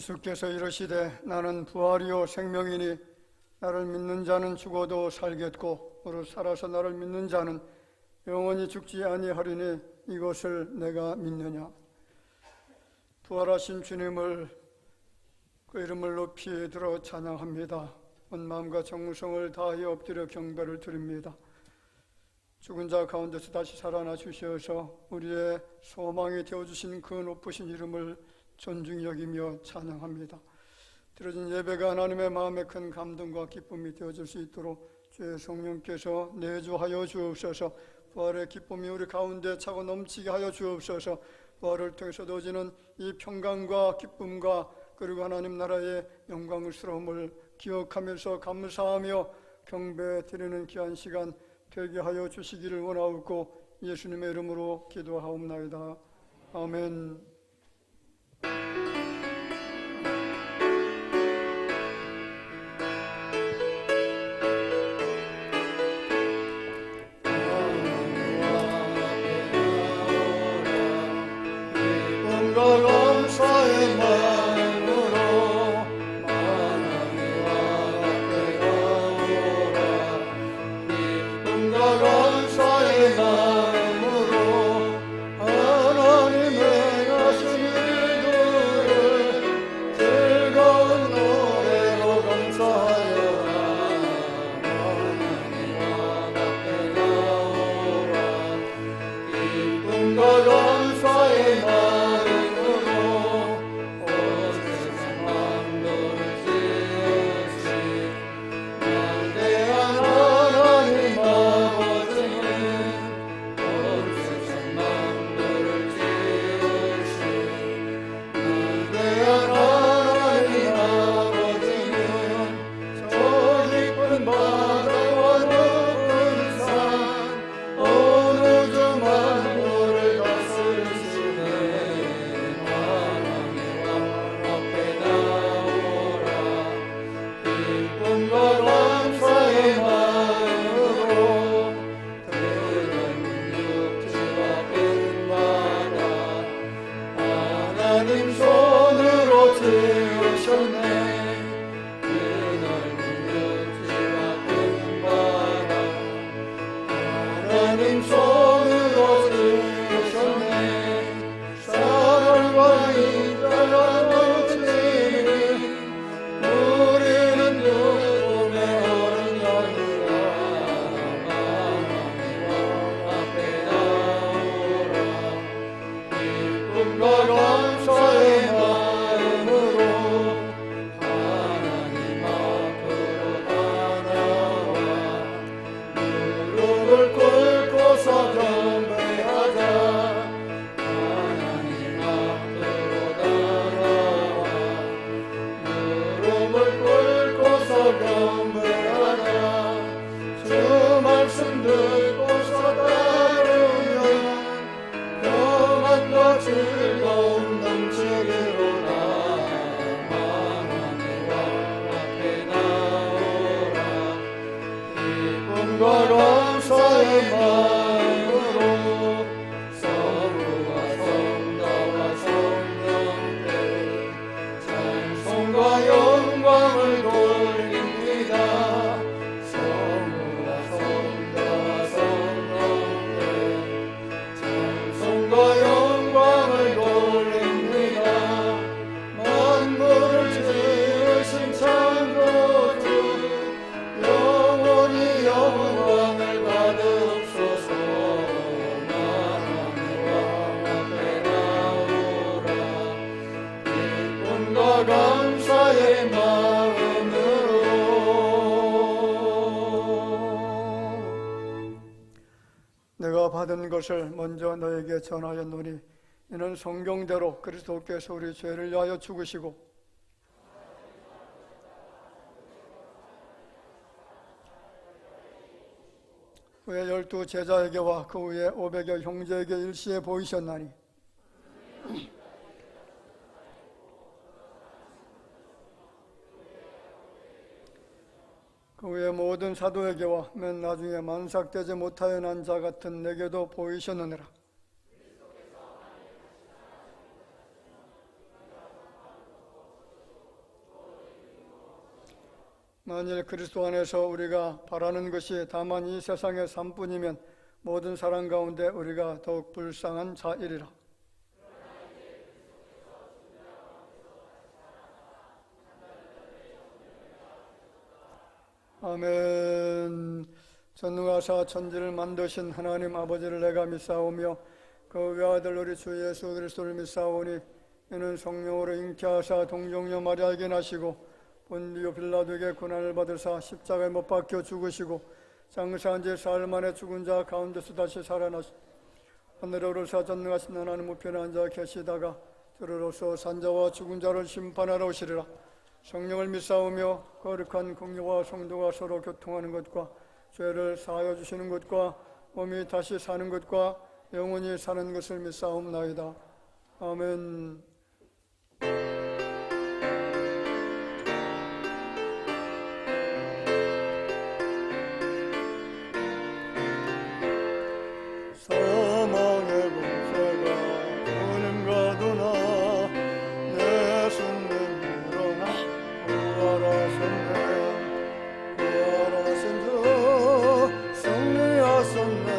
예수께서 이르시되 나는 부활이요 생명이니 나를 믿는 자는 죽어도 살겠고 무릇 살아서 나를 믿는 자는 영원히 죽지 아니하리니 이것을 내가 믿느냐. 부활하신 주님을 그 이름을 높이 들어 찬양합니다. 온 마음과 정성을 다하여 엎드려 경배를 드립니다. 죽은 자 가운데서 다시 살아나 주시어서 우리의 소망이 되어주신 그 높으신 이름을 존중히 여기며 찬양합니다. 드려진 예배가 하나님의 마음에 큰 감동과 기쁨이 되어질 수 있도록 주의 성령께서 내주하여 주옵소서. 부활의 기쁨이 우리 가운데 차고 넘치게 하여 주옵소서. 부활을 통해서 얻어지는 이 평강과 기쁨과 그리고 하나님 나라의 영광스러움을 기억하면서 감사하며 경배 드리는 귀한 시간 되게 하여 주시기를 원하옵고 예수님의 이름으로 기도하옵나이다. 아멘. 감사의 마음으로 하나님 앞에 나오라. 기쁨과 감사의 마음으로 하나님 행하신 일들을 즐거운 노래로 감사하여라. 하나님 앞에 나오라. 기쁨과 감사의 마음으로 하나님 손으로 지으셨네. 그 넓은 육지와 큰 바다 하나님 손으로 지으셨네. 사랑과 인자가 넘치니 우리는 누구의 어린 양이라. 하나님 앞에 나오라. 기쁨과 감사의 마음으로 하나님 앞으로 다 나와 무릎을 꿇고서 경배하자. 하나님 앞으로 다 나와 무릎을 꿇고서 경배하자. 주 말씀 듣고서 따르면 평안과 즐거움 넘치리로다. 하나님 앞에 나오라. 기쁨과 감사의 마음으로 성부와 성자와 성령께 찬송과 영광을 돌립니다. 성부와 성자와 성령께 찬송과 영광을 돌립니다. 만물을 지으신 창조주 영원히 영광을 받으옵소서. 하나님 앞에 나오라. 기쁨과 감사의 마음으로. 내가 받은 것을 먼저 너에게 전하였노니 이는 성경대로 그리스도께서 우리 죄를 위하여 죽으시고 후에 12 제자에게와 그 후에 500여 형제에게 일시에 보이셨나니 그 후에 모든 사도에게와 맨 나중에 만삭되지 못하여 난 자 같은 내게도 보이셨느니라. 만일 그리스도 안에서 우리가 바라는 것이 다만 이 세상의 삶뿐이면 모든 사람 가운데 우리가 더욱 불쌍한 자이리라. 아멘. 전능하사 천지를 만드신 하나님 아버지를 내가 믿사오며 그 외아들 우리 주 예수 그리스도를 믿사오니 이는 성령으로 잉태하사 동정녀 마리아에게 나시고 본디오 빌라도에게 고난을 받으사 십자가에 못 박혀 죽으시고 장사한 지 사흘 만에 죽은 자 가운데서 다시 살아나시 하늘에 오르사 전능하신 하나님 우편에 앉아 계시다가 들으로서 산자와 죽은 자를 심판하러 오시리라. 성령을 믿사오며 거룩한 공교와 성도가 서로 교통하는 것과 죄를 사하여 주시는 것과 몸이 다시 사는 것과 영원히 사는 것을 믿사옵나이다. 아멘. 사망의 권세가 주님과도나 내 숨을 일어나 부활하셨네. 부활하신 주 승리하셨네.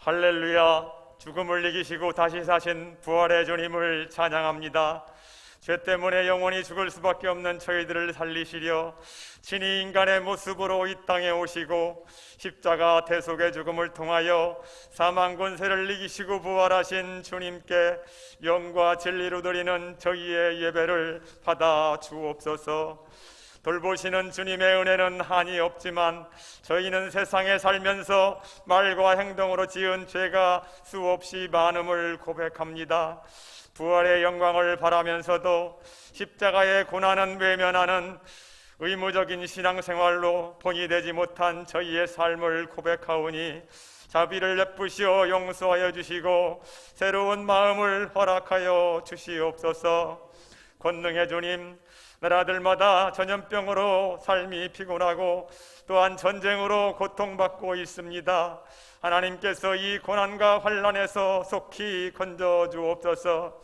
할렐루야. 죽음을 이기시고 다시 사신 부활의 주님을 찬양합니다. 죄 때문에 영원히 죽을 수밖에 없는 저희들을 살리시려 친히 인간의 모습으로 이 땅에 오시고 십자가 대속의 죽음을 통하여 사망 권세를 이기시고 부활하신 주님께 영과 진리로 드리는 저희의 예배를 받아 주옵소서. 돌보시는 주님의 은혜는 한이 없지만 저희는 세상에 살면서 말과 행동으로 지은 죄가 수없이 많음을 고백합니다. 부활의 영광을 바라면서도 십자가의 고난은 외면하는 의무적인 신앙생활로 본이 되지 못한 저희의 삶을 고백하오니 자비를 베푸시어 용서하여 주시고 새로운 마음을 허락하여 주시옵소서. 권능의 주님, 나라들마다 전염병으로 삶이 피곤하고 또한 전쟁으로 고통받고 있습니다. 하나님께서 이 고난과 환난에서 속히 건져주옵소서.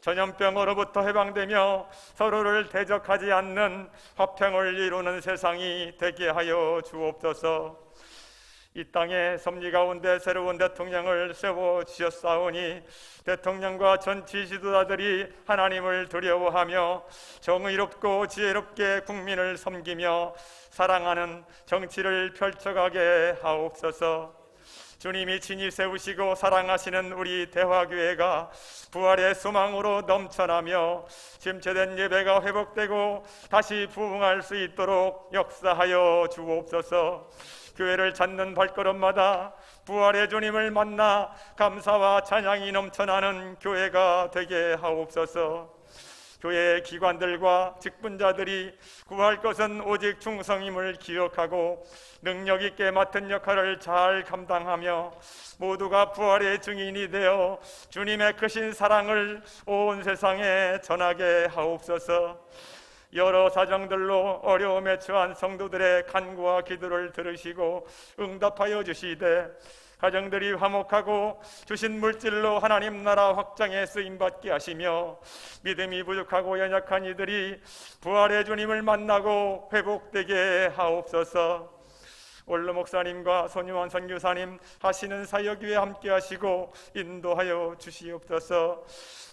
전염병으로부터 해방되며 서로를 대적하지 않는 화평을 이루는 세상이 되게 하여 주옵소서. 이 땅의 섭리 가운데 새로운 대통령을 세워주셨사오니 대통령과 전치 지도자들이 하나님을 두려워하며 정의롭고 지혜롭게 국민을 섬기며 사랑하는 정치를 펼쳐가게 하옵소서. 주님이 친히 세우시고 사랑하시는 우리 대화교회가 부활의 소망으로 넘쳐나며 침체된 예배가 회복되고 다시 부흥할 수 있도록 역사하여 주옵소서. 교회를 찾는 발걸음마다 부활의 주님을 만나 감사와 찬양이 넘쳐나는 교회가 되게 하옵소서. 교회 기관들과 직분자들이 구할 것은 오직 충성임을 기억하고 능력 있게 맡은 역할을 잘 감당하며 모두가 부활의 증인이 되어 주님의 크신 사랑을 온 세상에 전하게 하옵소서. 여러 사정들로 어려움에 처한 성도들의 간구와 기도를 들으시고 응답하여 주시되 가정들이 화목하고 주신 물질로 하나님 나라 확장에 쓰임받게 하시며 믿음이 부족하고 연약한 이들이 부활의 주님을 만나고 회복되게 하옵소서. 원로 목사님과 손유환 선교사님 하시는 사역 위에 함께 하시고 인도하여 주시옵소서.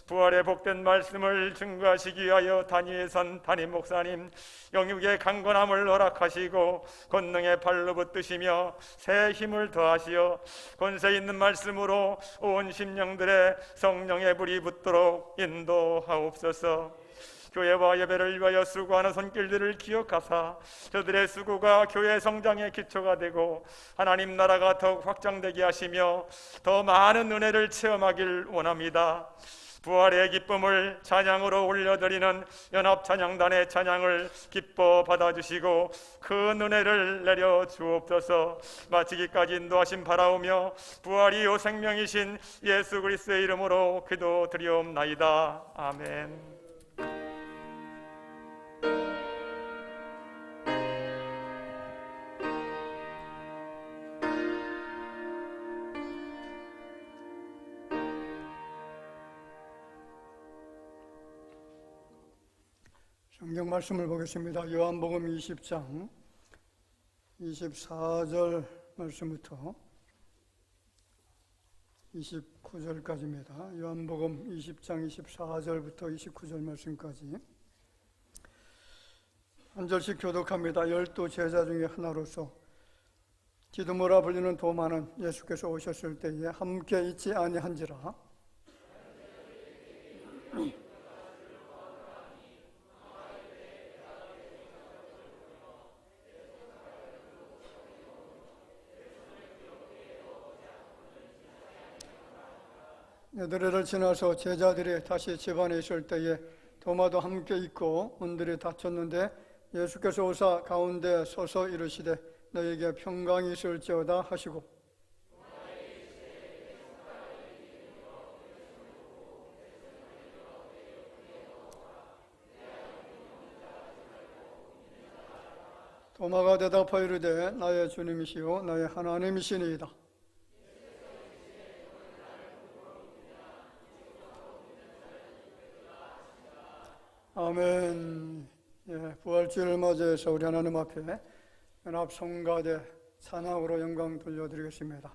부활의 복된 말씀을 증거하시기 위하여 단위에 선 담임 목사님 영육의 강건함을 허락하시고 권능의 발로 붙드시며 새 힘을 더하시어 권세 있는 말씀으로 온 심령들의 성령의 불이 붙도록 인도하옵소서. 교회와 예배를 위하여 수고하는 손길들을 기억하사 저들의 수고가 교회 성장의 기초가 되고 하나님 나라가 더욱 확장되게 하시며 더 많은 은혜를 체험하길 원합니다. 부활의 기쁨을 찬양으로 올려드리는 연합찬양단의 찬양을 기뻐 받아주시고 큰 은혜를 내려 주옵소서. 마치기까지 인도하심 바라오며 부활이요 생명이신 예수 그리스도의 이름으로 기도드리옵나이다. 아멘. 성경 말씀을 보겠습니다. 요한복음 20장 24절 말씀부터 29절까지입니다. 요한복음 20장 24절부터 29절 말씀까지 한 절씩 교독합니다. 12 제자 중에 하나로서 디두모라 불리는 도마는 예수께서 오셨을 때에 함께 있지 아니한지라. 여드레를 지나서 제자들이 다시 집안에 있을 때에 도마도 함께 있고 문들이 닫혔는데 예수께서 오사 가운데 서서 이르시되 너에게 평강이 있을지어다 하시고 도마가 대답하여 이르되 나의 주님이시요 나의 하나님이시니이다. 아멘. 부활주일을 맞이해서 우리 하나님 앞에 연합 성가대 찬양으로 영광 돌려드리겠습니다.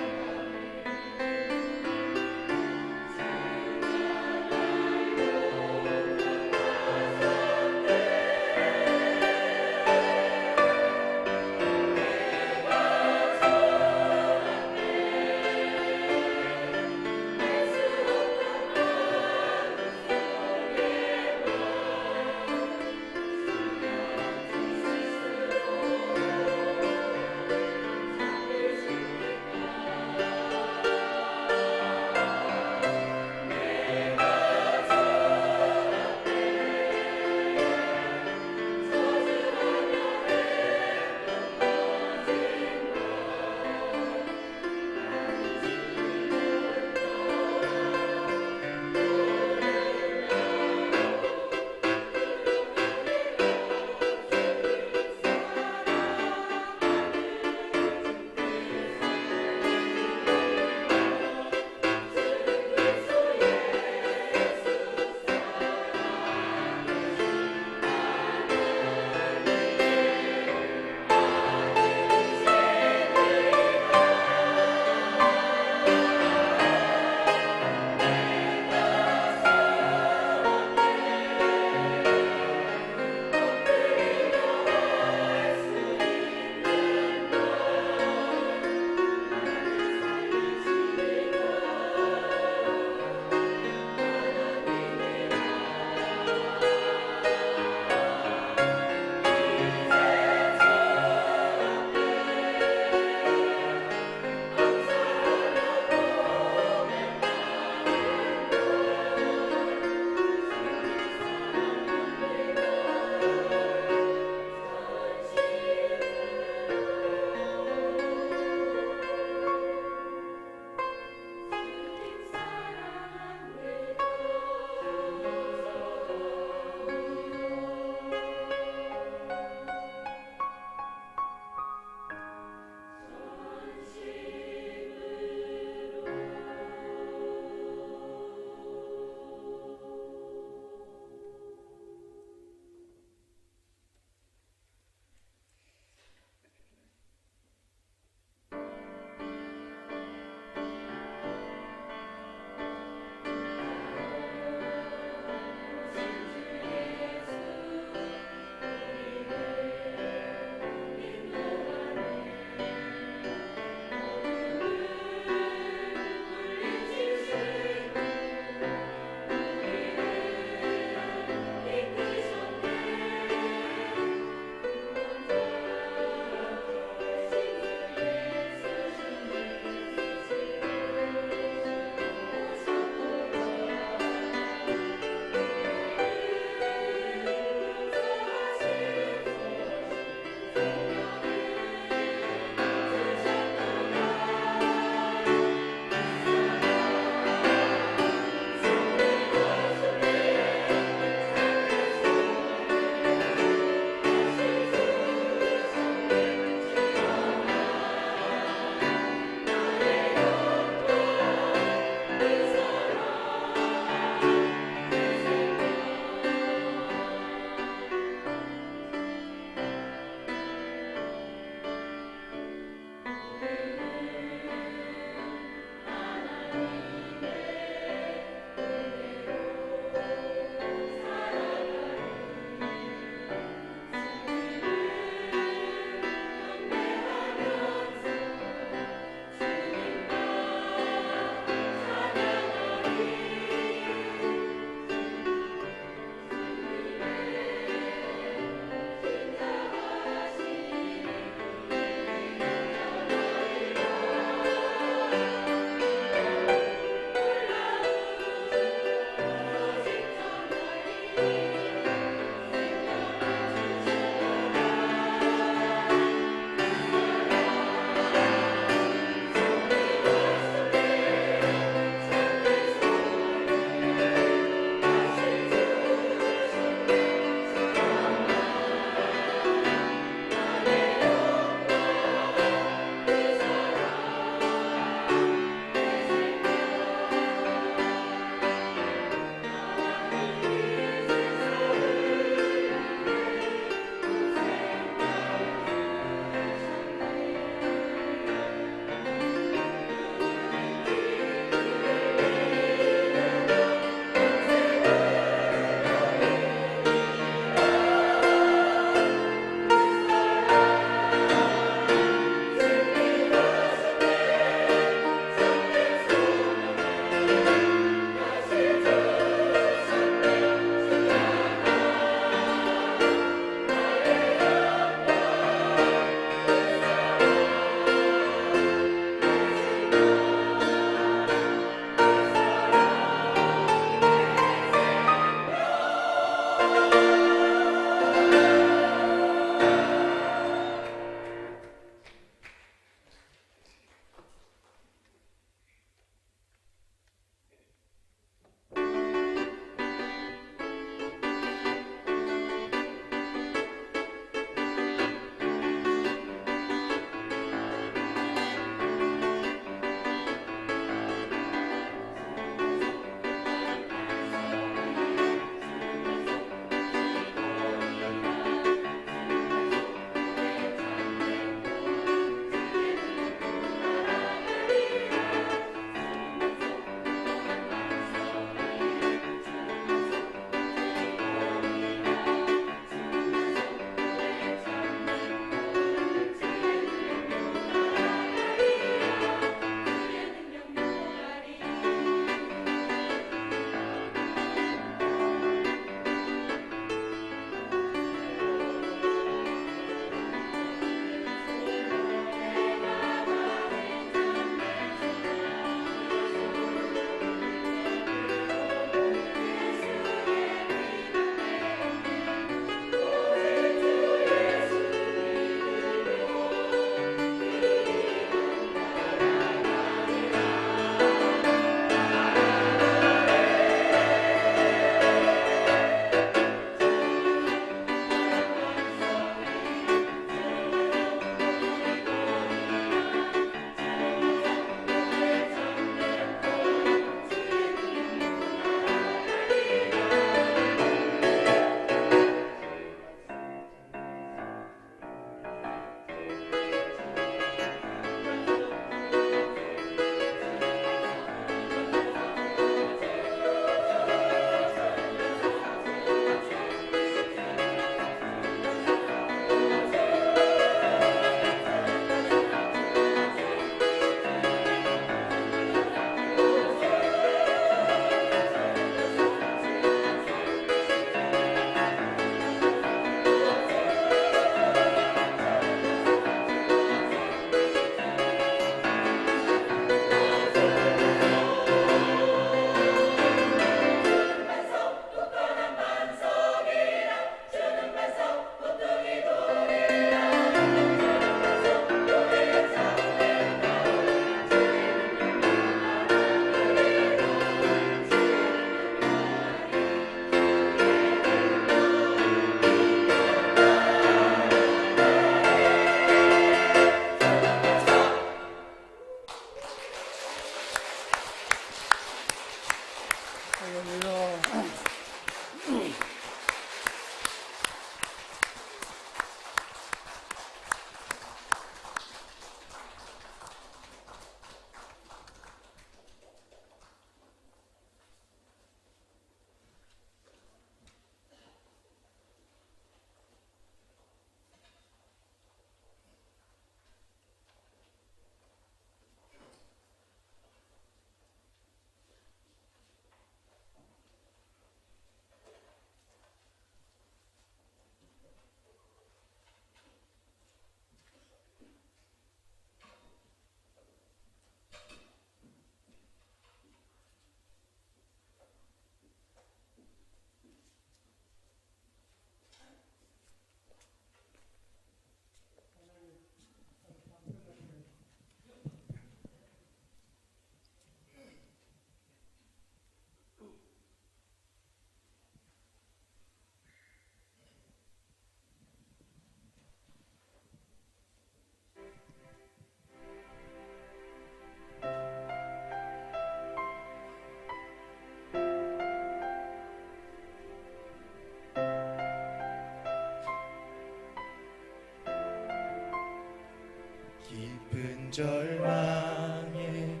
절망의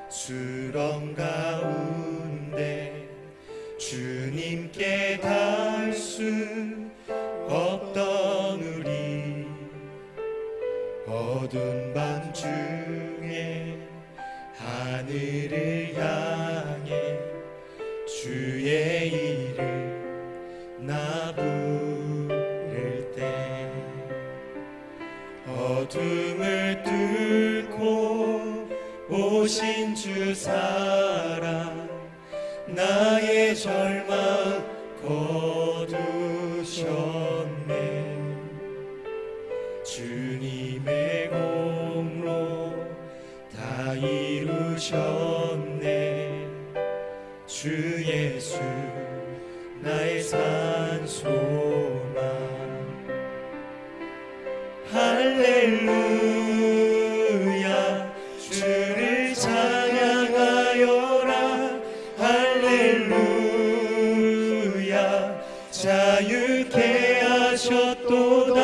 수렁 가운데 주님께 닿을 수 없던 우리 어두운 밤중에 하늘을 향해 주의 이름 나 부를 때 어둠을 뚫고 오신 주 사랑 나의 절망 거두셨네 주님의 공로 다 이루셨네 주 예수 나의 산 소망 할렐루야 주를 찬양하여라 할렐루야 자유케 하셨도다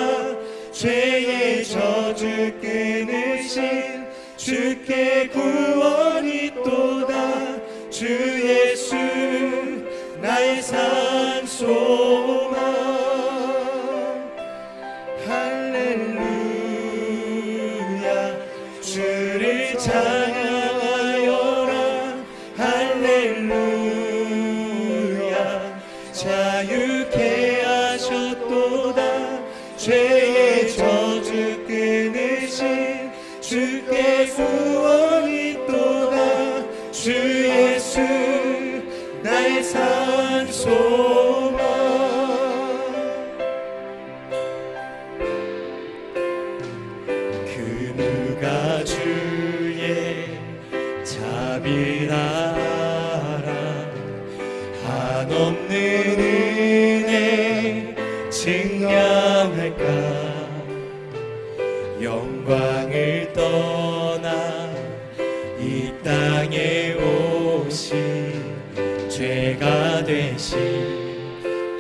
죄의 저주 끊으신 주께 구원이 있도다 주 예수 나의 산 소망 할렐루야 주를 찬양하여라 할렐루야 자유케 하셨도다 죄의 저주 끊으신 주께 구원이 있도다 주 예수 나의 산 소망 그 누가 주의 자비라 알아 한없는 은혜 증량할까 영광을 떠나 이 땅에 오신 죄가 되신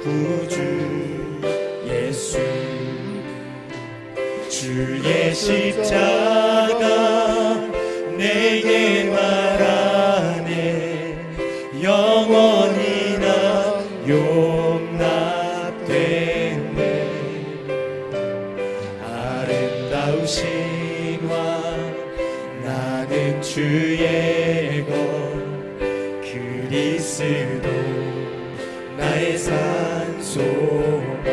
구주 예수 주의 십자가 내게 말하네 영원히 나 용납됐네 아름다우신 왕 나는 주의 것 그리스도 나의 산 소망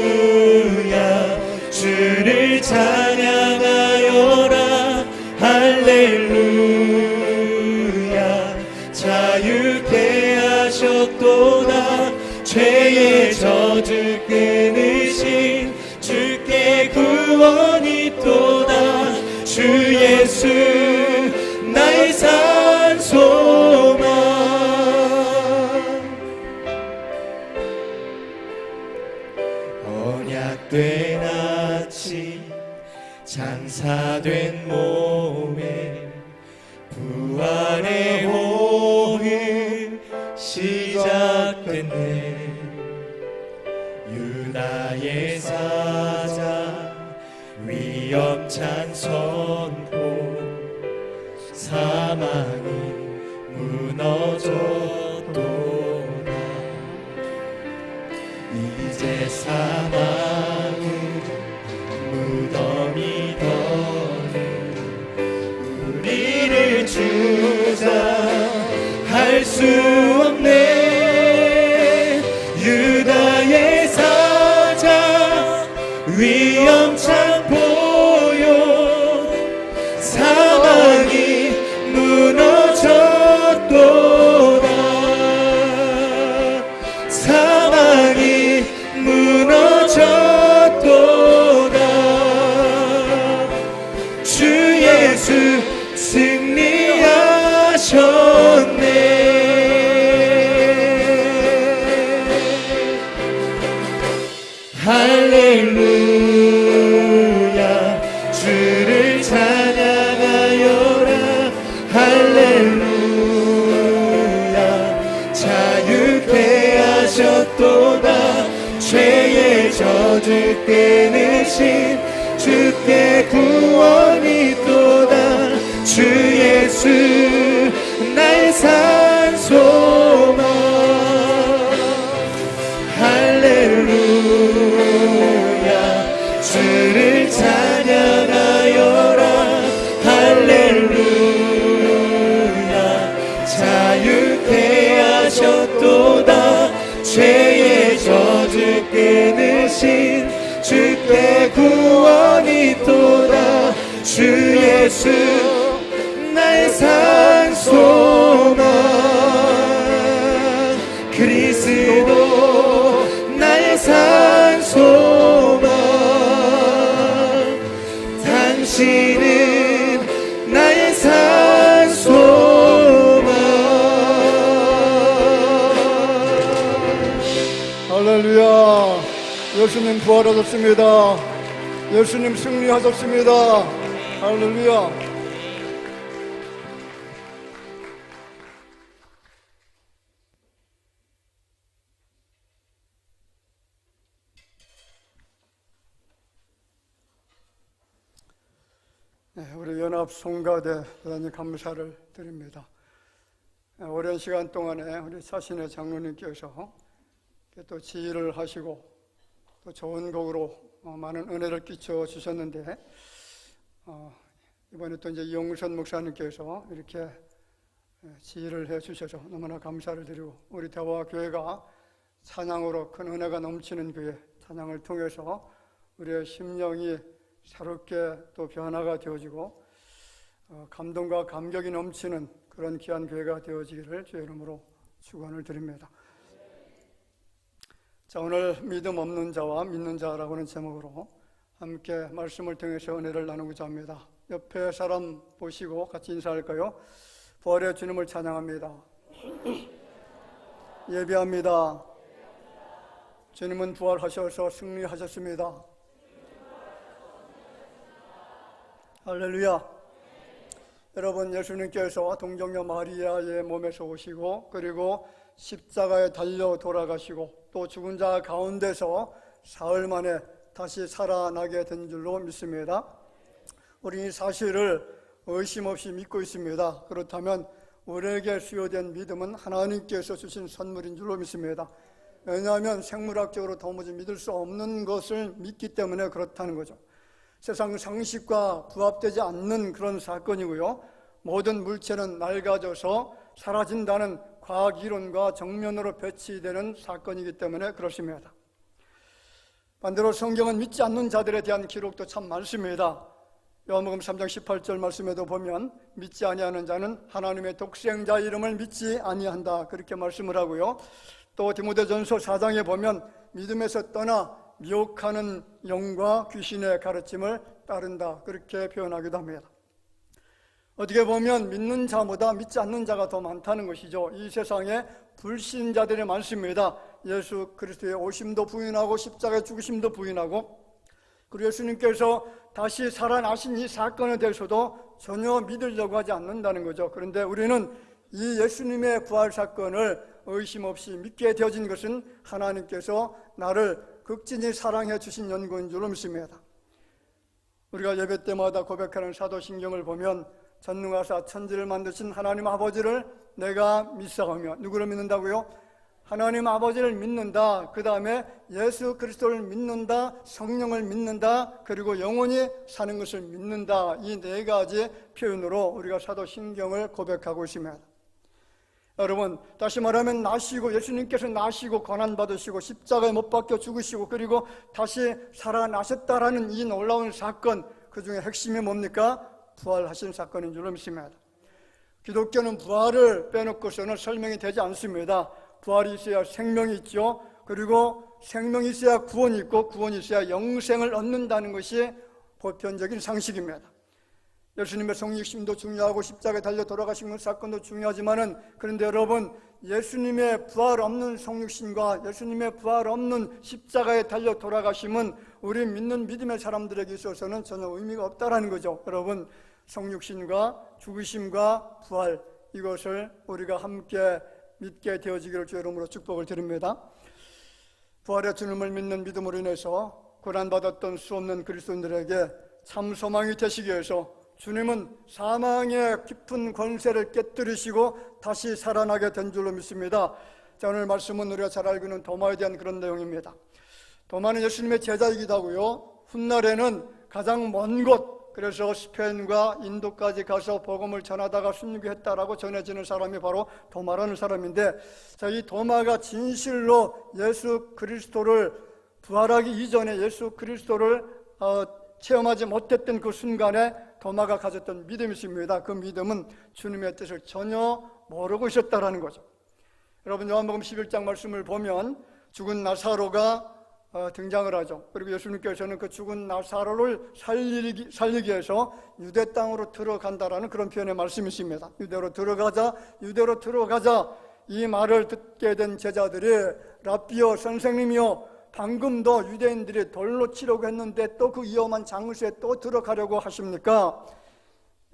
할렐루야 주를 찬양하여라 할렐루야 자유케 하셨도다 죄의 저주 끊으신 주께 구원이 있도다 주 예수 나의 산 소망 언약된 아침 장사된 몸에 부활의 호흡 시작됐네 유다의 사자 위엄찬 선포 사망이 무너졌도다 이제 사망은 무덤이 더는 우리를 주장할 수 없네 유다의 사자 위엄찬 보혈 사망이 무너졌도다 사망이 무너졌도다 주 예수 승리하셨네 할렐루야 주를 찬양하여라 할렐루야 자유케 하셨도다 죄의 저주 끊으 나의 산 소망. 할렐루야 주를 찬양하여라. 할렐루야 자유케 하셨도다. 죄의 저주 끊으신 주께 구원이 있도다. 주 예수 나의 산 소망. 그리스도 나의 산 소망. 당신은 나의 산 소망. 할렐루야. 예수님 부활하셨습니다. 예수님 승리하셨습니다. 할렐루야. 네, 우리 연합 송가대 대단히 감사를 드립니다. 오랜 시간 동안에 우리 자신의 장로님께서 또 지휘를 하시고 또 좋은 곡으로 많은 은혜를 끼쳐 주셨는데 이번에 또 이제 이용선 목사님께서 이렇게 지휘를 해 주셔서 너무나 감사를 드리고 우리 대화 교회가 찬양으로 큰 은혜가 넘치는 교회, 찬양을 통해서 우리의 심령이 새롭게 또 변화가 되어지고 감동과 감격이 넘치는 그런 귀한 교회가 되어지기를 주의 이름으로 축원을 드립니다. 자, 오늘 믿음 없는 자와 믿는 자라고 하는 제목으로 함께 말씀을 통해서 은혜를 나누고자 합니다. 옆에 사람 보시고 같이 인사할까요? 부활의 주님을 찬양합니다. 예배합니다. 주님은 부활하셔서 승리하셨습니다. 할렐루야. 여러분, 예수님께서 동정녀 마리아의 몸에서 오시고 그리고 십자가에 달려 돌아가시고 또 죽은 자 가운데서 사흘 만에 다시 살아나게 된 줄로 믿습니다. 우리 이 사실을 의심 없이 믿고 있습니다. 그렇다면 우리에게 수여된 믿음은 하나님께서 주신 선물인 줄로 믿습니다. 왜냐하면 생물학적으로 도무지 믿을 수 없는 것을 믿기 때문에 그렇다는 거죠. 세상 상식과 부합되지 않는 그런 사건이고요. 모든 물체는 낡아져서 사라진다는 과학 이론과 정면으로 배치되는 사건이기 때문에 그렇습니다. 반대로 성경은 믿지 않는 자들에 대한 기록도 참 많습니다. 요한복음 3장 18절 말씀에도 보면 믿지 아니하는 자는 하나님의 독생자 이름을 믿지 아니한다 그렇게 말씀을 하고요. 또 디모데전서 4장에 보면 믿음에서 떠나 미혹하는 영과 귀신의 가르침을 따른다 그렇게 표현하기도 합니다. 어떻게 보면 믿는 자보다 믿지 않는 자가 더 많다는 것이죠. 이 세상에 불신자들이 많습니다. 예수 그리스도의 오심도 부인하고 십자가의 죽으심도 부인하고 그리고 예수님께서 다시 살아나신 이 사건에 대해서도 전혀 믿으려고 하지 않는다는 거죠. 그런데 우리는 이 예수님의 부활 사건을 의심 없이 믿게 되어진 것은 하나님께서 나를 극진히 사랑해 주신 연고인 줄로 믿습니다. 우리가 예배 때마다 고백하는 사도신경을 보면 전능하사 천지를 만드신 하나님 아버지를 내가 믿사오며 누구를 믿는다고요? 하나님 아버지를 믿는다. 그 다음에 예수 그리스도를 믿는다. 성령을 믿는다. 그리고 영원히 사는 것을 믿는다. 이 네 가지 표현으로 우리가 사도신경을 고백하고 있습니다. 여러분, 다시 말하면 나시고 예수님께서 나시고 고난받으시고 십자가에 못 박혀 죽으시고 그리고 다시 살아나셨다라는 이 놀라운 사건, 그 중에 핵심이 뭡니까? 부활하신 사건인 줄로 믿습니다. 기독교는 부활을 빼놓고서는 설명이 되지 않습니다. 부활이 있어야 생명이 있죠. 그리고 생명이 있어야 구원이 있고 구원이 있어야 영생을 얻는다는 것이 보편적인 상식입니다. 예수님의 성육심도 중요하고 십자가에 달려 돌아가신 사건도 중요하지만은 그런데 여러분, 예수님의 부활 없는 성육신과 예수님의 부활 없는 십자가에 달려 돌아가심은 우리 믿는 믿음의 사람들에게 있어서는 전혀 의미가 없다라는 거죠. 여러분, 성육신과 죽으심과 부활, 이것을 우리가 함께 믿게 되어지기를 주의 이름으로 축복을 드립니다. 부활의 주님을 믿는 믿음으로 인해서 고난받았던 수없는 그리스도인들에게 참 소망이 되시기 위해서 주님은 사망의 깊은 권세를 깨뜨리시고 다시 살아나게 된 줄로 믿습니다. 자, 오늘 말씀은 우리가 잘 알고 있는 도마에 대한 그런 내용입니다. 도마는 예수님의 제자이기도 하고요, 훗날에는 가장 먼 곳, 그래서 스페인과 인도까지 가서 복음을 전하다가 순교했다라고 전해지는 사람이 바로 도마라는 사람인데, 자, 이 도마가 진실로 예수 그리스도를 부활하기 이전에 예수 그리스도를 체험하지 못했던 그 순간에 도마가 가졌던 믿음이 있습니다. 그 믿음은 주님의 뜻을 전혀 모르고 있었다라는 거죠. 여러분, 요한복음 11장 말씀을 보면 죽은 나사로가 등장을 하죠. 그리고 예수님께서는 그 죽은 나사로를 살리기 위해서 유대 땅으로 들어간다라는 그런 표현의 말씀이 있습니다. 유대로 들어가자 이 말을 듣게 된 제자들이 랍비여, 선생님이여, 방금도 유대인들이 돌로 치려고 했는데 또 그 위험한 장소에 또 들어가려고 하십니까?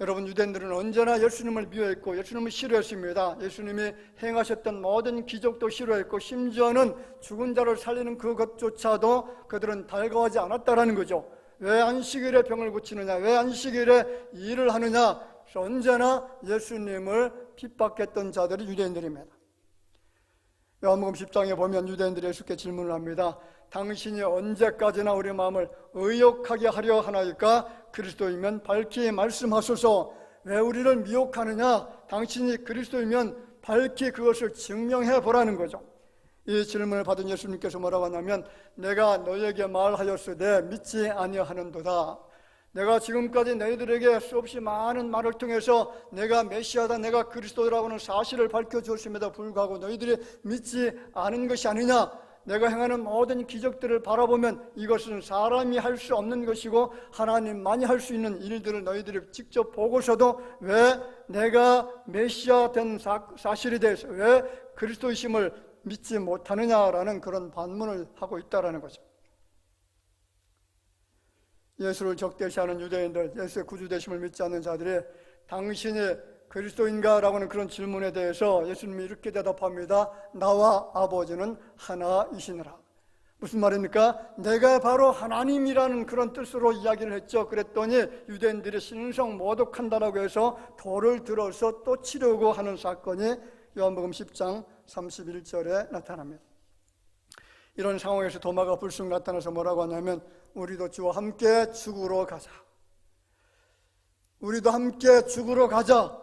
여러분, 유대인들은 언제나 예수님을 미워했고 예수님을 싫어했습니다. 예수님이 행하셨던 모든 기적도 싫어했고 심지어는 죽은 자를 살리는 그것조차도 그들은 달가워하지 않았다라는 거죠. 왜 안식일에 병을 고치느냐, 왜 안식일에 일을 하느냐, 언제나 예수님을 핍박했던 자들이 유대인들입니다. 요한복음 10장에 보면 유대인들이 예수께 질문을 합니다. 당신이 언제까지나 우리 마음을 의욕하게 하려 하나이까? 그리스도이면 밝히 말씀하소서. 왜 우리를 미혹하느냐? 당신이 그리스도이면 밝히 그것을 증명해 보라는 거죠. 이 질문을 받은 예수님께서 뭐라고 하냐면, 내가 너에게 말하였으되 믿지 아니하는도다. 내가 지금까지 너희들에게 수없이 많은 말을 통해서 내가 메시아다, 내가 그리스도라고 하는 사실을 밝혀주었음에도 불구하고 너희들이 믿지 않은 것이 아니냐? 내가 행하는 모든 기적들을 바라보면 이것은 사람이 할 수 없는 것이고 하나님만이 할 수 있는 일들을 너희들이 직접 보고서도 왜 내가 메시아 된 사실에 대해서 왜 그리스도이심을 믿지 못하느냐라는 그런 반문을 하고 있다는 거죠. 예수를 적대시하는 유대인들, 예수의 구주되심을 믿지 않는 자들이 당신이 그리스도인가? 라고 하는 그런 질문에 대해서 예수님이 이렇게 대답합니다. 나와 아버지는 하나이시니라. 무슨 말입니까? 내가 바로 하나님이라는 그런 뜻으로 이야기를 했죠. 그랬더니 유대인들이 신성 모독한다라고 해서 돌을 들어서 또 치려고 하는 사건이 요한복음 10장 31절에 나타납니다. 이런 상황에서 도마가 불쑥 나타나서 뭐라고 하냐면, 우리도 주와 함께 죽으러 가자. 우리도 함께 죽으러 가자.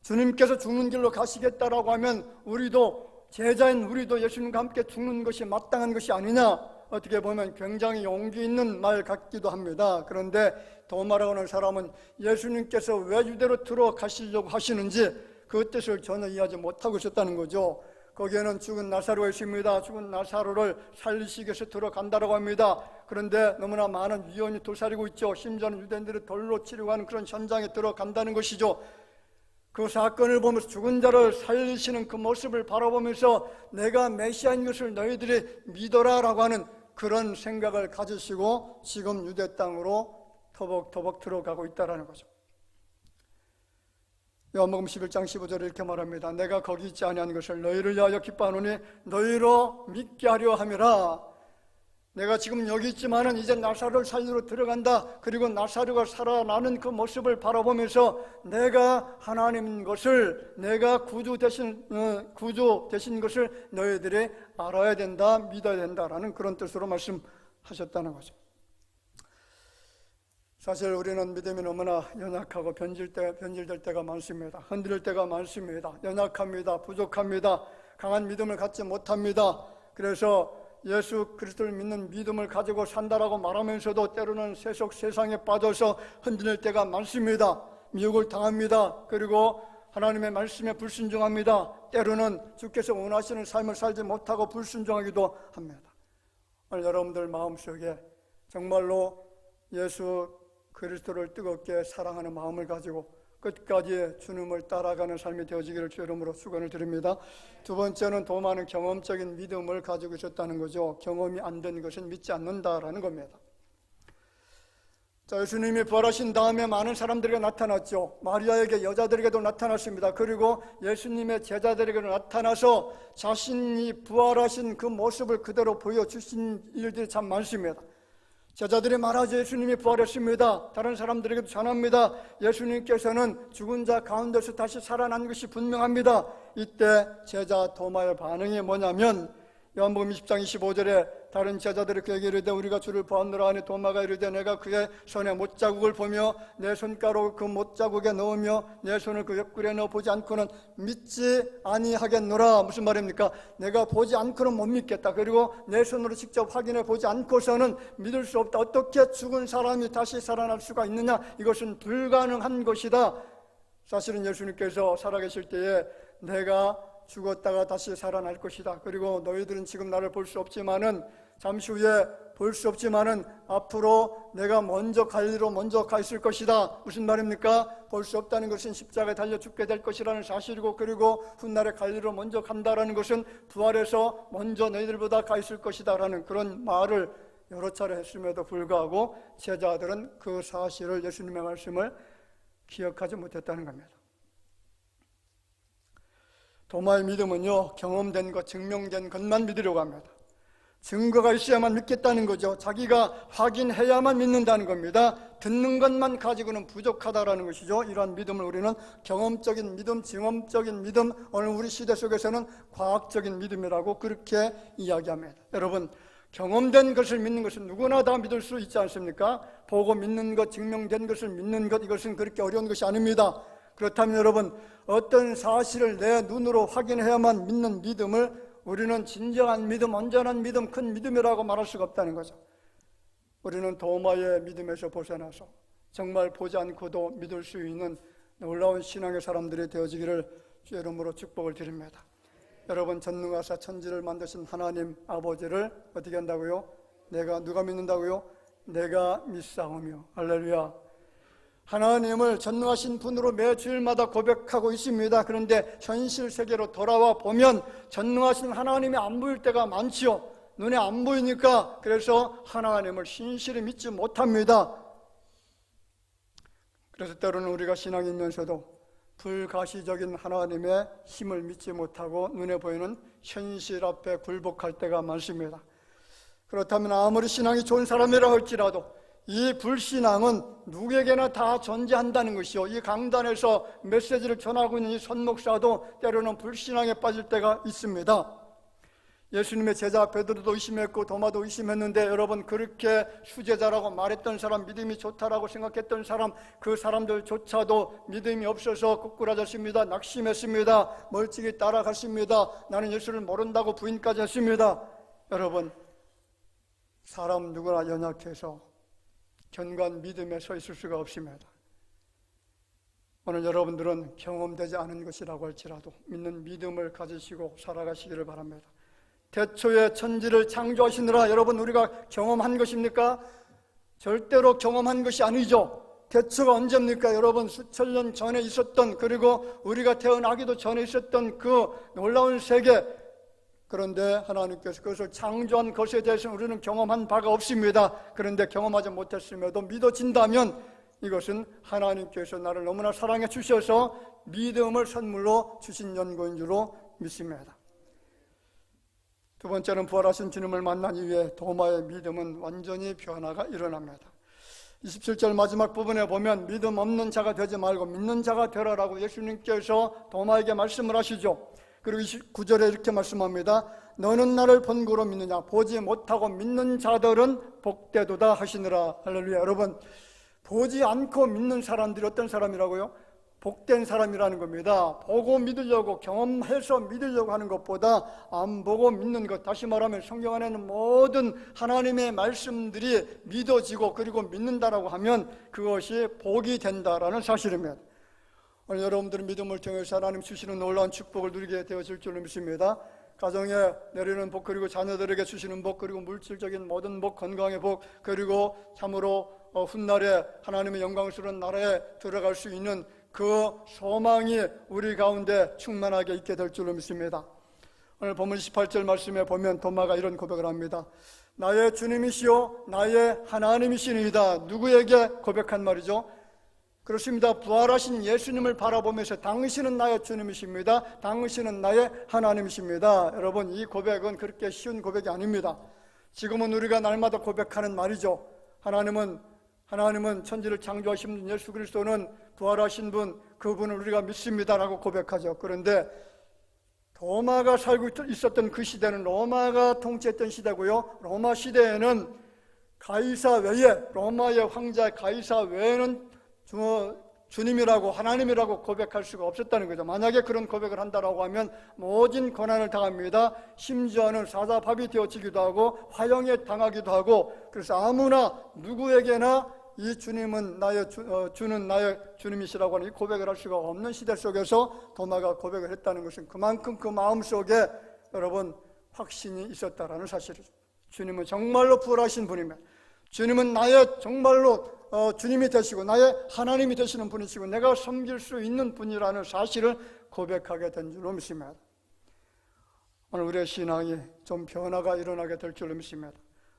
주님께서 죽는 길로 가시겠다라고 하면 우리도, 제자인 우리도 예수님과 함께 죽는 것이 마땅한 것이 아니냐? 어떻게 보면 굉장히 용기 있는 말 같기도 합니다. 그런데 도마라고 하는 사람은 예수님께서 왜 유대로 들어가시려고 하시는지 그 뜻을 전혀 이해하지 못하고 있었다는 거죠. 거기에는 죽은 나사로가 있습니다. 죽은 나사로를 살리시기 위해서 들어간다라고 합니다. 그런데 너무나 많은 위험이 도사리고 있죠. 심지어는 유대인들이 돌로 치려고 하는 그런 현장에 들어간다는 것이죠. 그 사건을 보면서 죽은 자를 살리시는 그 모습을 바라보면서 내가 메시아인 것을 너희들이 믿어라라고 하는 그런 생각을 가지시고 지금 유대 땅으로 터벅터벅 들어가고 있다는 거죠. 요한복음 11장 15절에 이렇게 말합니다. 내가 거기 있지 아니한 것을 너희를 위하여 기뻐하노니 너희로 믿게 하려 함이라. 내가 지금 여기 있지만은 이제 나사로를 살리러 들어간다. 그리고 나사로가 살아나는 그 모습을 바라보면서 내가 하나님인 것을, 내가 구주 되신 것을 너희들이 알아야 된다, 믿어야 된다라는 그런 뜻으로 말씀하셨다는 거죠. 사실 우리는 믿음이 너무나 연약하고 변질될 때가 많습니다. 흔들릴 때가 많습니다. 연약합니다. 부족합니다. 강한 믿음을 갖지 못합니다. 그래서 예수 그리스도를 믿는 믿음을 가지고 산다라고 말하면서도 때로는 세상에 빠져서 흔들릴 때가 많습니다. 미혹을 당합니다. 그리고 하나님의 말씀에 불순종합니다. 때로는 주께서 원하시는 삶을 살지 못하고 불순종하기도 합니다. 오늘 여러분들 마음속에 정말로 예수 그리스도를 뜨겁게 사랑하는 마음을 가지고 끝까지 주님을 따라가는 삶이 되어지기를 주 이름으로 축원을 드립니다. 두 번째는 도마는 경험적인 믿음을 가지고 있었다는 거죠. 경험이 안 된 것은 믿지 않는다라는 겁니다. 자, 예수님이 부활하신 다음에 많은 사람들에게 나타났죠. 마리아에게, 여자들에게도 나타났습니다. 그리고 예수님의 제자들에게도 나타나서 자신이 부활하신 그 모습을 그대로 보여주신 일들이 참 많습니다. 제자들이 말하죠. 예수님이 부활했습니다. 다른 사람들에게도 전합니다. 예수님께서는 죽은 자 가운데서 다시 살아난 것이 분명합니다. 이때 제자 도마의 반응이 뭐냐면 요한복음 20장 25절에 다른 제자들이 그에게 이르되 우리가 주를 보았노라 하니 도마가 이르되 내가 그의 손에 못자국을 보며 내 손가락을 그 못자국에 넣으며 내 손을 그 옆구리에 넣어 보지 않고는 믿지 아니하겠노라. 무슨 말입니까? 내가 보지 않고는 못 믿겠다. 그리고 내 손으로 직접 확인해 보지 않고서는 믿을 수 없다. 어떻게 죽은 사람이 다시 살아날 수가 있느냐? 이것은 불가능한 것이다. 사실은 예수님께서 살아계실 때에 내가 죽었다가 다시 살아날 것이다. 그리고 너희들은 지금 나를 볼 수 없지만은 잠시 후에 볼 수 없지만은 앞으로 내가 먼저 갈 일로 먼저 가 있을 것이다. 무슨 말입니까? 볼 수 없다는 것은 십자가에 달려 죽게 될 것이라는 사실이고, 그리고 훗날에 갈 일로 먼저 간다라는 것은 부활해서 먼저 너희들보다 가 있을 것이다 라는 그런 말을 여러 차례 했음에도 불구하고 제자들은 그 사실을, 예수님의 말씀을 기억하지 못했다는 겁니다. 도마의 믿음은요, 경험된 것, 증명된 것만 믿으려고 합니다. 증거가 있어야만 믿겠다는 거죠. 자기가 확인해야만 믿는다는 겁니다. 듣는 것만 가지고는 부족하다라는 것이죠. 이러한 믿음을 우리는 경험적인 믿음, 증험적인 믿음, 오늘 우리 시대 속에서는 과학적인 믿음이라고 그렇게 이야기합니다. 여러분, 경험된 것을 믿는 것은 누구나 다 믿을 수 있지 않습니까? 보고 믿는 것, 증명된 것을 믿는 것, 이것은 그렇게 어려운 것이 아닙니다. 그렇다면 여러분, 어떤 사실을 내 눈으로 확인해야만 믿는 믿음을 우리는 진정한 믿음, 온전한 믿음, 큰 믿음이라고 말할 수가 없다는 거죠. 우리는 도마의 믿음에서 벗어나서 정말 보지 않고도 믿을 수 있는 놀라운 신앙의 사람들이 되어지기를 주의 이름으로 축복을 드립니다. 여러분, 전능하사 천지를 만드신 하나님 아버지를 어떻게 한다고요? 누가 믿는다고요? 내가 믿사오며. 할렐루야. 하나님을 전능하신 분으로 매 주일마다 고백하고 있습니다. 그런데 현실 세계로 돌아와 보면 전능하신 하나님이 안 보일 때가 많지요. 눈에 안 보이니까 그래서 하나님을 신실히 믿지 못합니다. 그래서 때로는 우리가 신앙이면서도 불가시적인 하나님의 힘을 믿지 못하고 눈에 보이는 현실 앞에 굴복할 때가 많습니다. 그렇다면 아무리 신앙이 좋은 사람이라 할지라도 이 불신앙은 누구에게나 다 존재한다는 것이요. 이 강단에서 메시지를 전하고 있는 이 손목사도 때로는 불신앙에 빠질 때가 있습니다. 예수님의 제자 베드로도 의심했고 도마도 의심했는데, 여러분, 그렇게 수제자라고 말했던 사람, 믿음이 좋다라고 생각했던 사람, 그 사람들조차도 믿음이 없어서 꾸꾸라졌습니다. 낙심했습니다. 멀찍이 따라갔습니다. 나는 예수를 모른다고 부인까지 했습니다. 여러분, 사람 누구나 연약해서 견고한 믿음에 서 있을 수가 없습니다. 오늘 여러분들은 경험되지 않은 것이라고 할지라도 믿는 믿음을 가지시고 살아가시기를 바랍니다. 태초에 천지를 창조하시느라 여러분, 우리가 경험한 것입니까? 절대로 경험한 것이 아니죠. 태초가 언제입니까? 여러분, 수천 년 전에 있었던, 그리고 우리가 태어나기도 전에 있었던 그 놀라운 세계, 그런데 하나님께서 그것을 창조한 것에 대해서는 우리는 경험한 바가 없습니다. 그런데 경험하지 못했음에도 믿어진다면 이것은 하나님께서 나를 너무나 사랑해 주셔서 믿음을 선물로 주신 연고인 줄로 믿습니다. 두 번째는 부활하신 주님을 만난 이후에 도마의 믿음은 완전히 변화가 일어납니다. 27절 마지막 부분에 보면 믿음 없는 자가 되지 말고 믿는 자가 되라라고 예수님께서 도마에게 말씀을 하시죠. 그리고 29절에 이렇게 말씀합니다. 너는 나를 본고로 믿느냐? 보지 못하고 믿는 자들은 복되도다 하시느라. 할렐루야. 여러분, 보지 않고 믿는 사람들이 어떤 사람이라고요? 복된 사람이라는 겁니다. 보고 믿으려고, 경험해서 믿으려고 하는 것보다 안 보고 믿는 것, 다시 말하면 성경 안에는 모든 하나님의 말씀들이 믿어지고 그리고 믿는다라고 하면 그것이 복이 된다라는 사실입니다. 오늘 여러분들은 믿음을 통해서 하나님 주시는 놀라운 축복을 누리게 되어질 줄로 믿습니다. 가정에 내리는 복, 그리고 자녀들에게 주시는 복, 그리고 물질적인 모든 복, 건강의 복, 그리고 참으로 훗날에 하나님의 영광스러운 나라에 들어갈 수 있는 그 소망이 우리 가운데 충만하게 있게 될 줄로 믿습니다. 오늘 본문 18절 말씀에 보면 도마가 이런 고백을 합니다. 나의 주님이시요 나의 하나님이시니이다. 누구에게 고백한 말이죠? 그렇습니다. 부활하신 예수님을 바라보면서 당신은 나의 주님이십니다. 당신은 나의 하나님이십니다. 여러분, 이 고백은 그렇게 쉬운 고백이 아닙니다. 지금은 우리가 날마다 고백하는 말이죠. 하나님은 천지를 창조하신 분, 예수 그리스도는 부활하신 분, 그분을 우리가 믿습니다라고 고백하죠. 그런데 로마가 살고 있었던 그 시대는 로마가 통치했던 시대고요. 로마 시대에는 가이사 외에, 로마의 황자 가이사 외에는 주님이라고 하나님이라고 고백할 수가 없었다는 거죠. 만약에 그런 고백을 한다라고 하면 모진 고난을 당합니다. 심지어는 사자밥이 되어지기도 하고 화형에 당하기도 하고, 그래서 아무나 누구에게나 이 주님은 주는 나의 주님이시라고 하는 이 고백을 할 수가 없는 시대 속에서 도마가 고백을 했다는 것은 그만큼 그 마음속에 여러분 확신이 있었다라는 사실이죠. 주님은 정말로 부활하신 분이며, 주님은 나의 정말로 주님이 되시고 나의 하나님이 되시는 분이시고 내가 섬길 수 있는 분이라는 사실을 고백하게 된 줄로 믿습니다. 오늘 우리의 신앙이 좀 변화가 일어나게 될 줄로 믿습니다.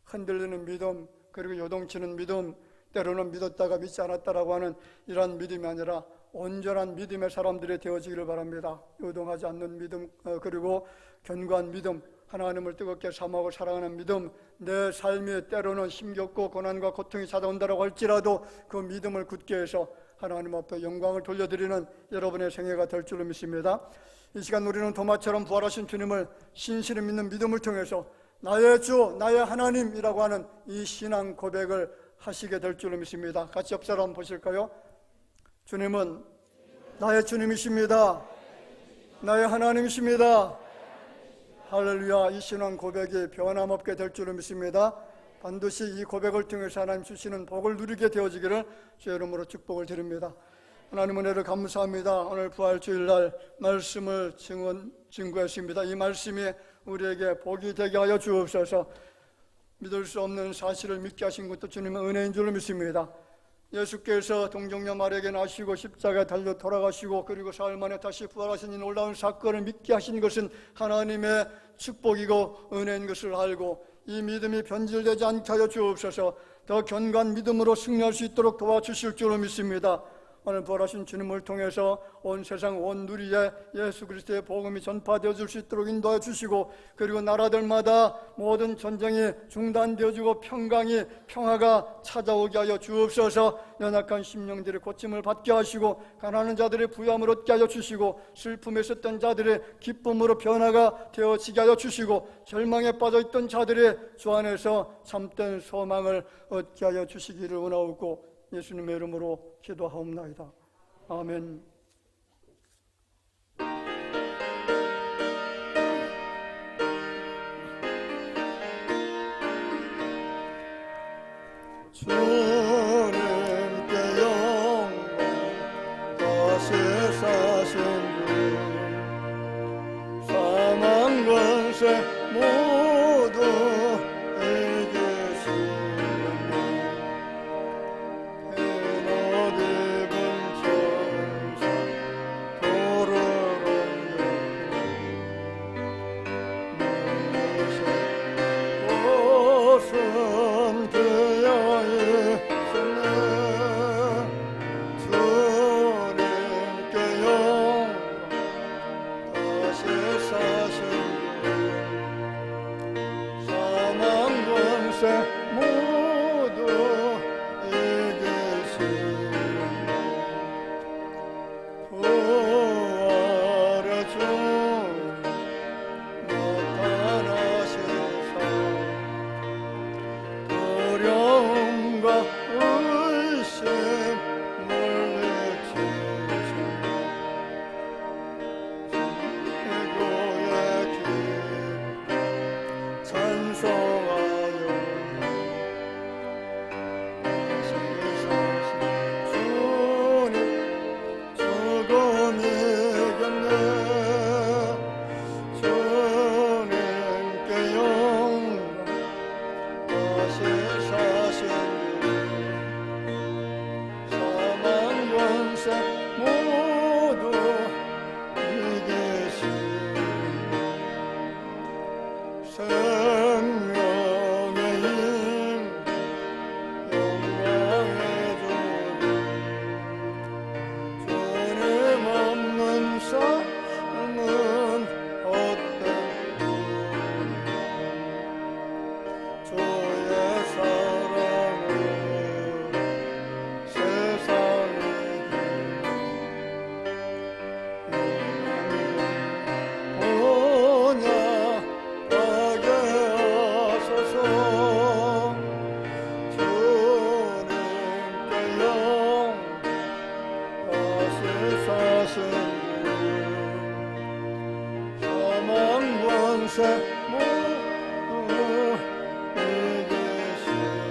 흔들리는 믿음, 그리고 요동치는 믿음, 때로는 믿었다가 믿지 않았다라고 하는 이러한 믿음이 아니라 온전한 믿음의 사람들이 되어지기를 바랍니다. 요동하지 않는 믿음, 그리고 견고한 믿음, 하나님을 뜨겁게 사모하고 사랑하는 믿음, 내 삶에 때로는 힘겹고 고난과 고통이 찾아온다고 할지라도 그 믿음을 굳게 해서 하나님 앞에 영광을 돌려드리는 여러분의 생애가 될 줄로 믿습니다. 이 시간 우리는 도마처럼 부활하신 주님을 신실히 믿는 믿음을 통해서 나의 주, 나의 하나님이라고 하는 이 신앙 고백을 하시게 될 줄로 믿습니다. 같이 옆 사람 보실까요? 주님은 나의 주님이십니다. 나의 하나님이십니다. 할렐루야. 이 신앙 고백이 변함없게 될 줄로 믿습니다. 반드시 이 고백을 통해서 하나님 주시는 복을 누리게 되어지기를 주의 이름으로 축복을 드립니다. 하나님 은혜를 감사합니다. 오늘 부활주일날 말씀을 증거했습니다. 이 말씀이 우리에게 복이 되게 하여 주옵소서. 믿을 수 없는 사실을 믿게 하신 것도 주님의 은혜인 줄로 믿습니다. 예수께서 동정녀 마리아에게 나시고 십자가에 달려 돌아가시고 그리고 사흘 만에 다시 부활하신 이 놀라운 사건을 믿게 하신 것은 하나님의 축복이고 은혜인 것을 알고 이 믿음이 변질되지 않게 하여 주옵소서. 더 견고한 믿음으로 승리할 수 있도록 도와주실 줄로 믿습니다. 오늘 부활하신 주님을 통해서 온 세상 온 누리에 예수 그리스도의 복음이 전파되어 줄 수 있도록 인도해 주시고, 그리고 나라들마다 모든 전쟁이 중단되어지고 평화가 찾아오게 하여 주옵소서. 연약한 심령들의 고침을 받게 하시고 가난한 자들의 부유함을 얻게 하여 주시고 슬픔에 있었던 자들의 기쁨으로 변화가 되어지게 하여 주시고 절망에 빠져있던 자들의 주 안에서 참된 소망을 얻게 하여 주시기를 원하옵고 예수님의 이름으로 기도하옵나이다. 아멘. 주님께 영광 다시 사신 주 사망 권세 모두 이기시며 모두 이기시니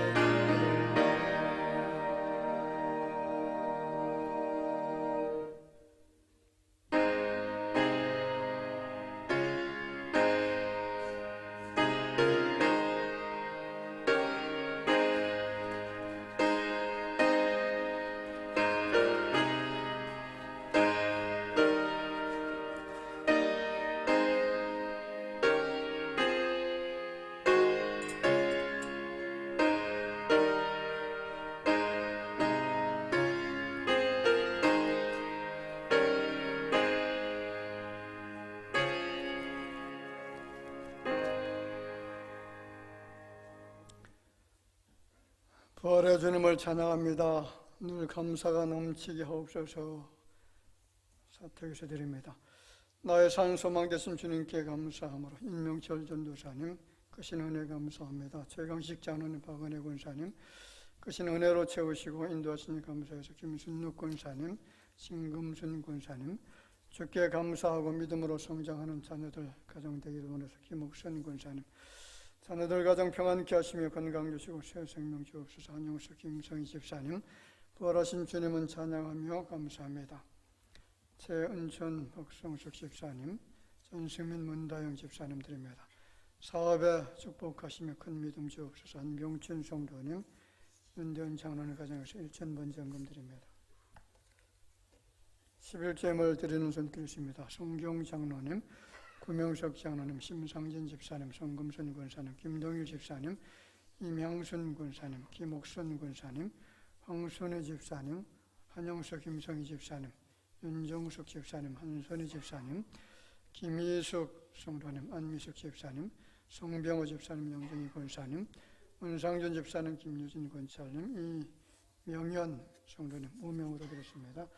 부활의 주님을 찬양합니다. 늘 감사가 넘치게 하옵소서. 사택에서 드립니다. 나의 산 소망 되신 주님께 감사함으로 인명철 전도사님 크신 은혜 감사합니다. 최강식 장로님, 박은혜 권사님 크신 은혜로 채우시고 인도하시니 감사해서 김순욱 권사님, 신금순 권사님 주께 감사하고 믿음으로 성장하는 자녀들 가정 되기를 원해서 김옥선 권사님 자녀들 가정 평안케 하시며 건강 주시고 새 생명 주옵소서. 안영수 김성희 집사님 부활하신 주님은 찬양하며 감사합니다. 최은천 박성숙 집사님 전승민 문다영 집사님 드립니다. 사업에 축복하시며 큰 믿음 주옵소서. 안병춘 성도님 윤대원 장로님 가정에서 1,000번 정금 드립니다. 11제물 드리는 손길이십니다. 송경 장로님, 구명석 장로님, 심상진 집사님, 성금순 권사님, 김동일 집사님, 임향순 권사님, 김옥선 권사님, 황순희 집사님, 한영석 김성희 집사님, 윤정숙 집사님, 한선희 집사님, 김희숙 성도님, 안미숙 집사님, 송병호 집사님, 영정희 권사님, 문상준 집사님, 김유진 권사님, 이명현 성도님 5명으로 드렸습니다.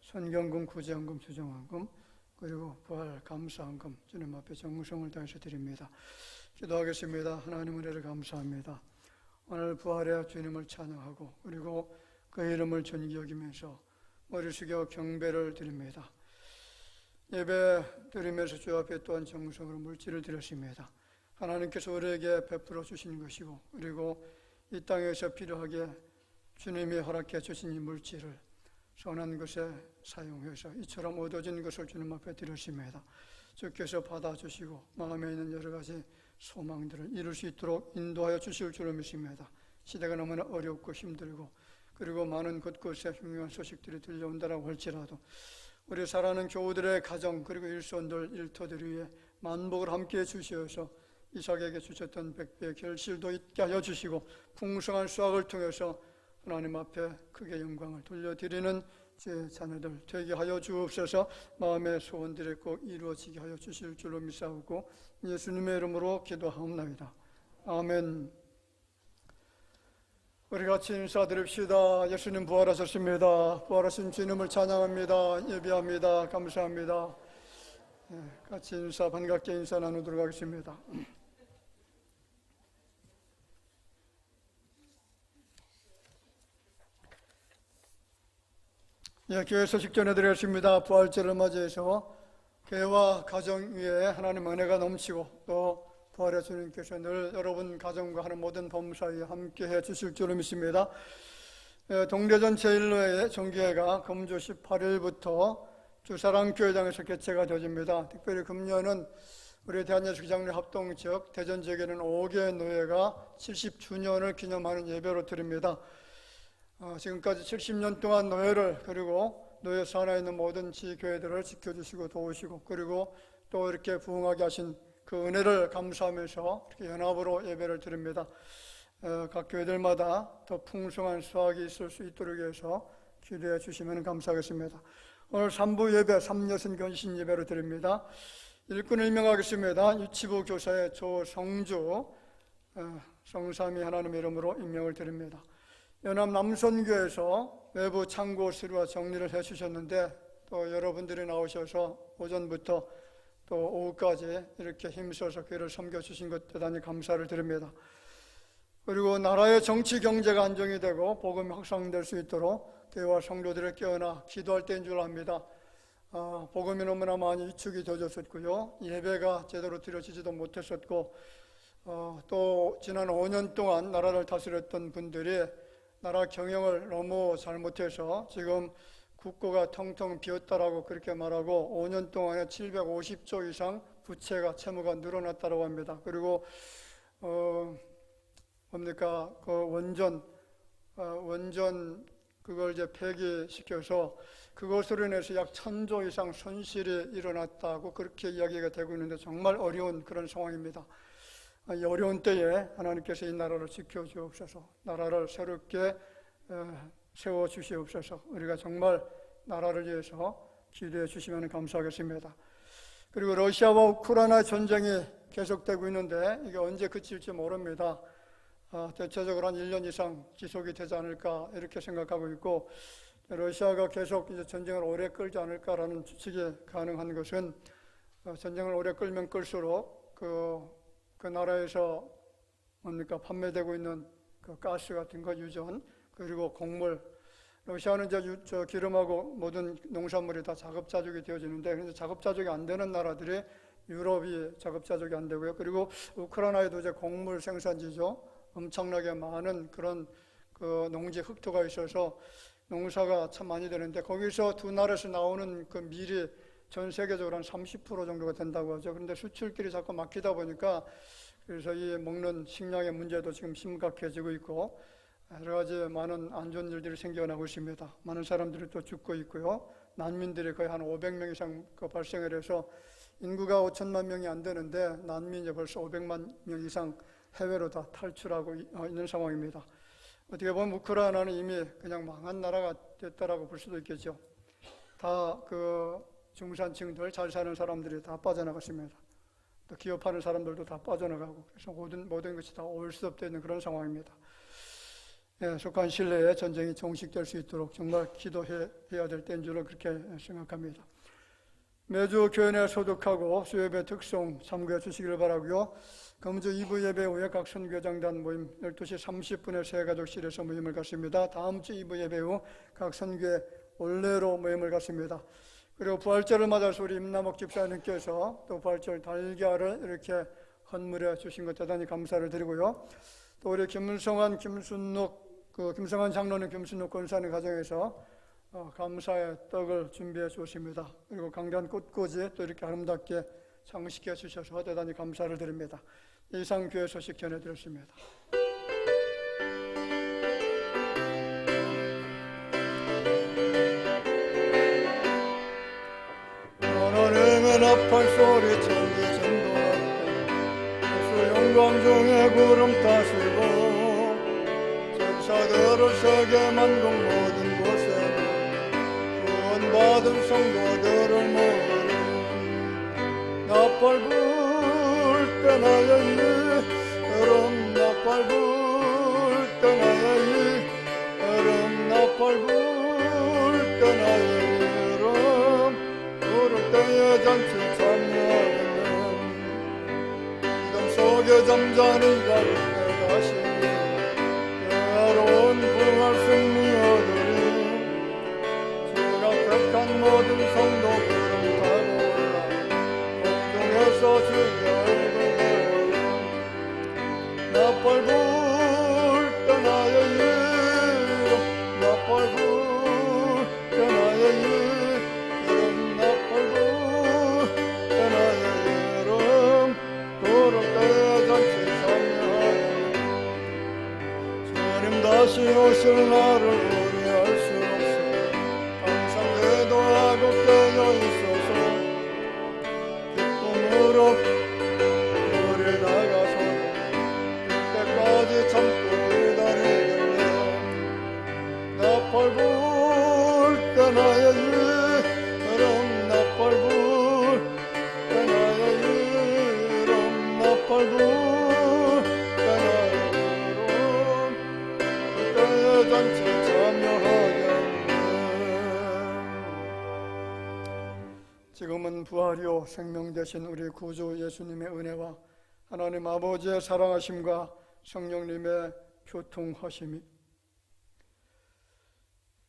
선경금, 구제헌금, 주정헌금 그리고 부활 감사헌금 주님 앞에 정성을 다해서 드립니다. 기도하겠습니다. 하나님 은혜를 감사합니다. 오늘 부활의 주님을 찬양하고 그리고 그 이름을 존귀 여기면서 머리 숙여 경배를 드립니다. 예배 드리면서 주 앞에 또한 정성으로 물질을 드렸습니다. 하나님께서 우리에게 베풀어 주신 것이고 그리고 이 땅에서 필요하게 주님이 허락해 주신 이 물질을 선한 것에 사용해서 이처럼 얻어진 것을 주님 앞에 드렸습니다. 주께서 받아주시고 마음에 있는 여러 가지 소망들을 이룰 수 있도록 인도하여 주실 줄을 믿습니다. 시대가 너무나 어렵고 힘들고 그리고 많은 곳곳에 흉흉한 소식들이 들려온다라고 할지라도 우리 사랑하는 교우들의 가정 그리고 일손들 일터들 위에 만복을 함께 해주시어서 이삭에게 주셨던 100배의 결실도 있게 하여 주시고 풍성한 수확을 통해서 하나님 앞에 크게 영광을 돌려드리는 제 자녀들 되게 하여 주옵소서. 마음의 소원들이 꼭 이루어지게 하여 주실 줄로 믿사오고 예수님의 이름으로 기도하옵나이다. 아멘. 우리 같이 인사드립시다. 예수님 부활하셨습니다. 부활하신 주님을 찬양합니다. 예배합니다. 감사합니다. 같이 인사 반갑게 인사 나누도록 하겠습니다. 교회 소식 전해드렸습니다. 부활절을 맞이해서 교회와 가정 위에 하나님 은혜가 넘치고 또 부활의 주님께서 늘 여러분 가정과 하는 모든 범사에 함께해 주실 줄을 믿습니다. 동대전 제1로의 정기회가 금주 18일부터 주사랑교회장에서 개최가 되어집니다. 특별히 금년은 우리 대한예수기장로 합동 지역 대전 지역에는 5개 노회가 70주년을 기념하는 예배로 드립니다. 지금까지 70년 동안 노예를 그리고 노예 산하에 있는 모든 지교회들을 지켜주시고 도우시고 그리고 또 이렇게 부흥하게 하신 그 은혜를 감사하면서 이렇게 연합으로 예배를 드립니다. 각 교회들마다 더 풍성한 수확이 있을 수 있도록 해서 기도해 주시면 감사하겠습니다. 오늘 3부 예배 3여신 견신 예배로 드립니다. 일꾼을 임명하겠습니다. 유치부 교사의 조성주 성삼위 하나님의 이름으로 임명을 드립니다. 연합 남선교에서 외부 창고 수리와 정리를 해주셨는데 또 여러분들이 나오셔서 오전부터 또 오후까지 이렇게 힘써서 교회를 섬겨주신 것 대단히 감사를 드립니다. 그리고 나라의 정치 경제가 안정이 되고 복음이 확산될 수 있도록 교회와 성도들을 깨어나 기도할 때인 줄 압니다. 복음이 너무나 많이 위축이 되어졌었고요. 예배가 제대로 드려지지도 못했었고, 또 지난 5년 동안 나라를 다스렸던 분들이 나라 경영을 너무 잘못해서 지금 국고가 텅텅 비었다라고 그렇게 말하고 5년 동안에 750조 이상 부채가 채무가 늘어났다고 합니다. 그리고 그 원전 그걸 이제 폐기시켜서 그것으로 인해서 약 1000조 이상 손실이 일어났다고 그렇게 이야기가 되고 있는데 정말 어려운 그런 상황입니다. 이 어려운 때에 하나님께서 이 나라를 지켜주옵소서, 나라를 새롭게 세워주시옵소서. 우리가 정말 나라를 위해서 기도해 주시면 감사하겠습니다. 그리고 러시아와 우크라이나 전쟁이 계속되고 있는데 이게 언제 그칠지 모릅니다. 대체적으로 한 1년 이상 지속이 되지 않을까 이렇게 생각하고 있고, 러시아가 계속 이제 전쟁을 오래 끌지 않을까라는 추측이 가능한 것은 전쟁을 오래 끌면 끌수록 그 나라에서 판매되고 있는 그 가스 같은 거 유전, 그리고 곡물, 러시아는 이제 기름하고 모든 농산물이 다 자급자족이 되어지는데, 그런데 자급자족이 안 되는 나라들이 유럽이 자급자족이 안 되고요. 그리고 우크라이나에도 이제 곡물 생산지죠. 엄청나게 많은 그런 그 농지 흑토가 있어서 농사가 참 많이 되는데, 거기서 두 나라에서 나오는 그 밀이 전 세계적으로 한 30% 정도가 된다고 하죠. 그런데 수출길이 자꾸 막히다 보니까 그래서 이 먹는 식량의 문제도 지금 심각해지고 있고, 여러 가지 많은 안 좋은 일들이 생겨나고 있습니다. 많은 사람들이 또 죽고 있고요. 난민들이 거의 한 500명 이상 발생을 해서 인구가 5천만 명이 안 되는데 난민이 벌써 500만 명 이상 해외로 다 탈출하고 있는 상황입니다. 어떻게 보면 우크라이나는 이미 그냥 망한 나라가 됐다라고 볼 수도 있겠죠. 다 그 중산층들, 잘 사는 사람들이 다 빠져나갔습니다. 또 기업하는 사람들도 다 빠져나가고, 그래서 모든 것이 다 올수업되어 있는 그런 상황입니다. 속한 신뢰에 전쟁이 종식될 수 있도록 정말 기도해야 될 때인 줄로 그렇게 생각합니다. 매주 교회 내 소득하고 수요예배 특송 참고해 주시기를 바라고요. 금주 2부 예배 후에 각 선교장단 모임 12시 30분에 새가족실에서 모임을 갖습니다. 다음 주 2부 예배 후 각 선교회 올레로 모임을 갖습니다. 그리고 부활절을 맞아서 우리 임남옥 집사님께서 또 부활절 달걀을 이렇게 헌물해 주신 것 대단히 감사를 드리고요. 또 우리 김성환 장로님, 김순옥 권사님 가정에서 감사의 떡을 준비해 주었습니다. 그리고 강단 꽃꽂이 또 이렇게 아름답게 장식해 주셔서 대단히 감사를 드립니다. 이상 교회 소식 전해드렸습니다. 하나님의 나팔 소리 천지 진동하고 수 영광 중에 구름 타시고 천사들을 세계 만국 모든 곳에 구원받은 성도들을 모으는 나팔 불 때 나의 여름 나팔 불 때 나의 여름 나팔 불 때 나의 여름 부를 때에 잔치 참여하는 믿음 속에 잠자는 자를 다시 때로운 부활 승리 얻으리 주가 택한 모든 성도 구름 타고 올라 공중에서 주의 얼굴 배우는 나팔 불 때 나의 이름 나팔 불 때 나의 이름 나팔 불 때 나의 이름 부를 때에 잔치 참여하여 주님 다시 오실 날을 우리 알 수 없어 항상 기도하고 깨어 있어서 기쁨으로 우리 나가서 그때까지 참고 기다리겠네 나팔 불 때 나의 이름 나팔 불 때 나의 이름 나팔 불 때 나의 이름 그때의 잔치 참여하겠네. 지금은 부활이요 생명 되신 우리 구주 예수님의 은혜와 하나님 아버지의 사랑하심과 성령님의 교통하심이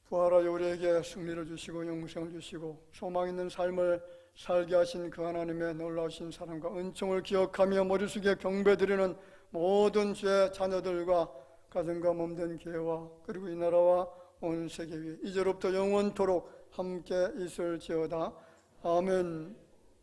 부활하여 우리에게 승리를 주시고 영생을 주시고 소망 있는 삶을 살게 하신 그 하나님의 놀라우신 사랑과 은총을 기억하며 머리숙에 경배드리는 모든 주의 자녀들과 가정과 몸된 교회와 그리고 이 나라와 온 세계 위에 이제로부터 영원토록 함께 있을지어다. 아멘.